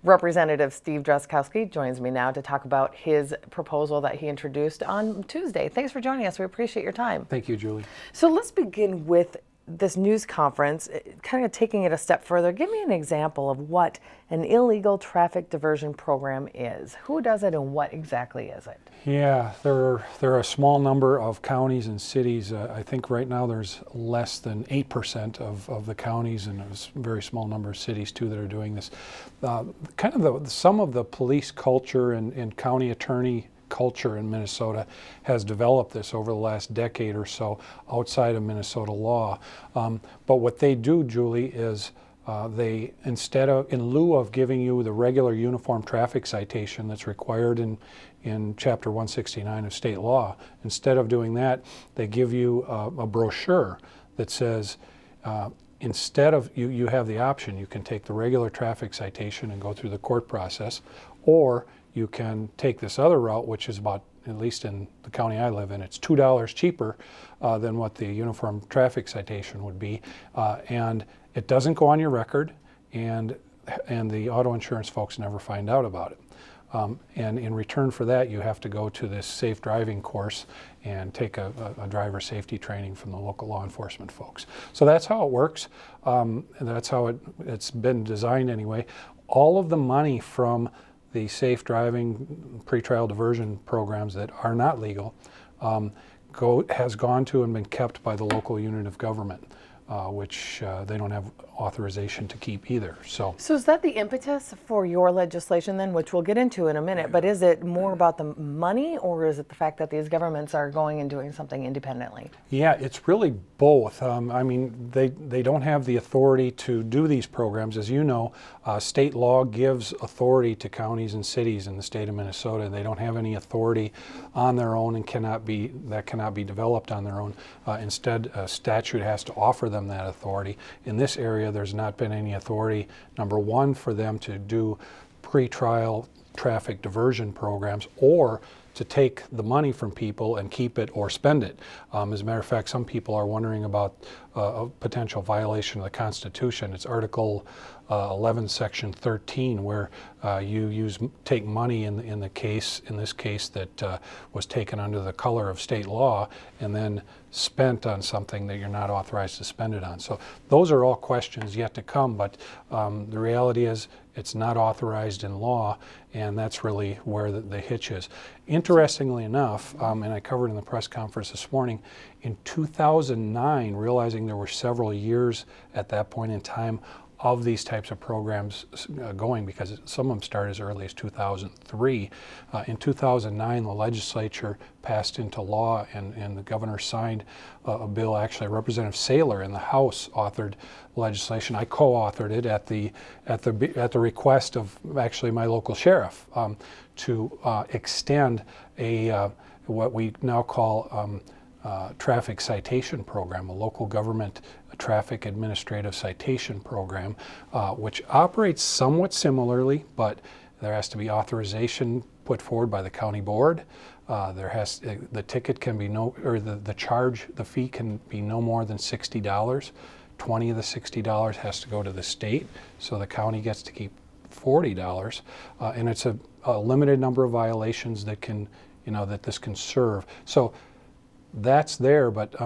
Representative Steve Drazkowski joins me now to talk about his proposal that he introduced on Tuesday. Thanks for joining us. We appreciate your time. Thank you, Julie. So let's begin with this news conference, kind of taking it a step further. Give me an example of what an illegal traffic diversion program is. Who does it and what exactly is it? Yeah, there are a small number of counties and cities. I think right now there's less than 8% of the counties and a very small number of cities too that are doing this. Some of the police culture and county attorney culture in Minnesota has developed this over the last decade or so outside of Minnesota law. But what they do, Julie, is they, in lieu of giving you the regular uniform traffic citation that's required in Chapter 169 of state law, instead of doing that, they give you a brochure that says, instead of, you have the option, you can take the regular traffic citation and go through the court process, or you can take this other route, which is about, at least in the county I live in, it's $2 cheaper than what the uniform traffic citation would be. And it doesn't go on your record, and the auto insurance folks never find out about it. And in return for that, you have to go to this safe driving course and take a driver safety training from the local law enforcement folks. So that's how it works. And that's how it's been designed anyway. All of the money from the safe driving pretrial diversion programs that are not legal has gone to and been kept by the local unit of government, which they don't have authorization to keep either. So is that the impetus for your legislation then, which we'll get into in a minute, but is it more about the money, or is it the fact that these governments are going and doing something independently? Yeah, it's really both. I mean, they don't have the authority to do these programs. As you know, state law gives authority to counties and cities in the state of Minnesota, and they don't have any authority on their own and cannot be developed on their own. Instead, a statute has to offer them that authority. In this area, there's not been any authority, number one, for them to do pretrial traffic diversion programs or to take the money from people and keep it or spend it. As a matter of fact, some people are wondering about a potential violation of the Constitution. It's Article 11, Section 13, where you take money in this case that was taken under the color of state law and then spent on something that you're not authorized to spend it on. So those are all questions yet to come, but the reality is it's not authorized in law, and that's really where the hitch is. Interestingly enough, and I covered in the press conference this morning, in 2009, realizing there were several years at that point in time of these types of programs going, because some of them started as early as 2003. In 2009, the legislature passed into law, and the governor signed a bill. Actually, Representative Saylor in the House authored legislation. I co-authored it at the request of actually my local sheriff to extend what we now call traffic citation program, a local government traffic administrative citation program, which operates somewhat similarly, but there has to be authorization put forward by the county board. The ticket can be the fee can be no more than $60. 20 of the $60 has to go to the state, so the county gets to keep $40, and it's a limited number of violations that this can serve. So that's there, but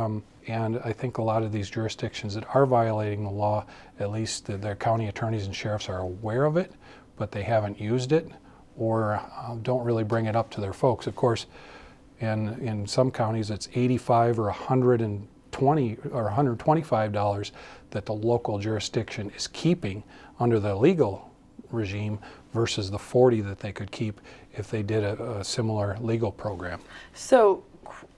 and I think a lot of these jurisdictions that are violating the law, at least their county attorneys and sheriffs are aware of it, but they haven't used it or don't really bring it up to their folks. Of course, in some counties it's $85 or $120 or $125 that the local jurisdiction is keeping under the legal regime versus the $40 that they could keep if they did a similar legal program. So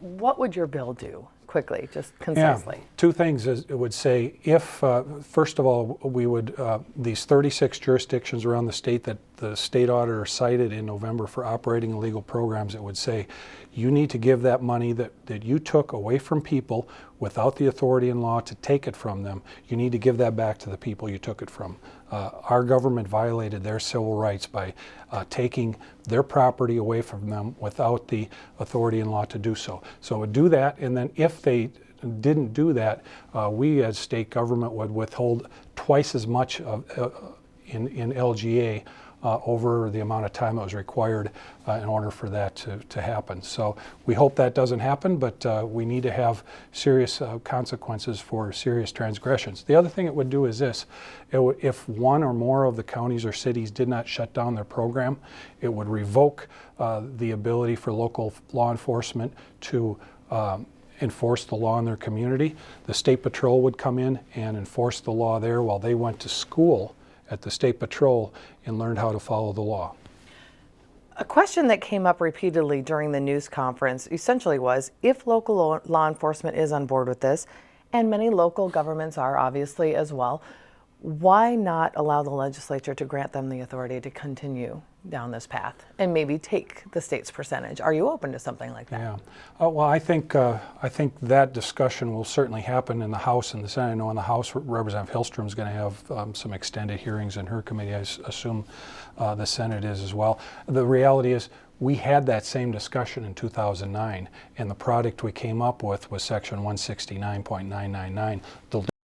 what would your bill do? Quickly, just concisely. Yeah, two things it would say. If, first of all, we would, these 36 jurisdictions around the state that the state auditor cited in November for operating illegal programs, it would say you need to give that money that you took away from people without the authority in law to take it from them. You need to give that back to the people you took it from. Our government violated their civil rights by taking their property away from them without the authority in law to do so. So it would do that, and then if they didn't do that, we as state government would withhold twice as much in LGA over the amount of time that was required in order for that to happen. So we hope that doesn't happen, but we need to have serious consequences for serious transgressions. The other thing it would do is this: if one or more of the counties or cities did not shut down their program, it would revoke the ability for local law enforcement to enforce the law in their community. The State Patrol would come in and enforce the law there while they went to school at the State Patrol and learned how to follow the law. A question that came up repeatedly during the news conference essentially was, if local law enforcement is on board with this, and many local governments are obviously as well, why not allow the legislature to grant them the authority to continue down this path and maybe take the state's percentage? Are you open to something like that? Yeah. Well, I think that discussion will certainly happen in the House and the Senate. I know in the House, Representative Hillstrom is going to have some extended hearings in her committee. I assume the Senate is as well. The reality is, we had that same discussion in 2009, and the product we came up with was Section 169.999.